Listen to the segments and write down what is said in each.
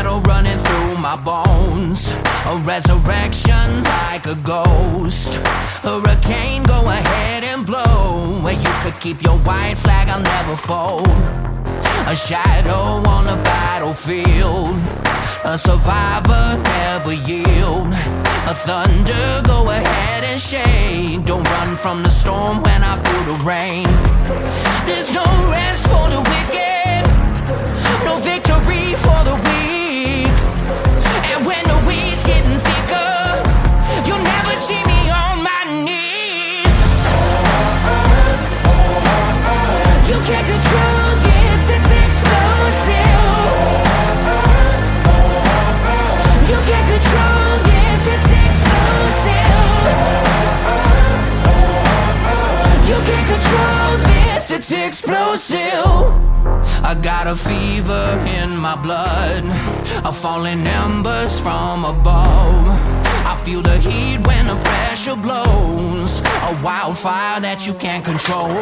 metal running through my bones. A resurrection like a ghost. Hurricane, go ahead and blow. Where you could keep your white flag, I'll never fold. A shadow on the battlefield. A survivor, never yield. A thunder, go ahead and shake. Don't run from the storm when I feel the rain. There's no rest for the wicked, no victory for the weak. And when the weed's getting thicker, you'll never see me on my knees. You can't control this, it's explosive. You can't control this, it's explosive. You can't control this, it's explosive. I got a fever in my blood, a falling embers from above. I feel the heat when the pressure blows, a wildfire that you can't control.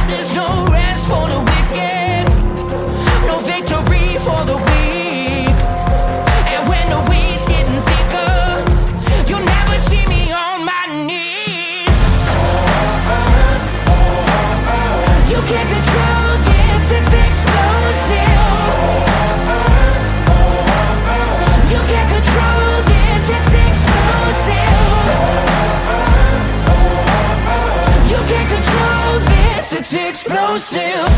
There's no rest for the wicked, no victory for the weak. And when the weed's getting thicker, you'll never see me on my knees. You can't control this, it's explosive. You can't control this, it's explosive. You can't control this, it's explosive.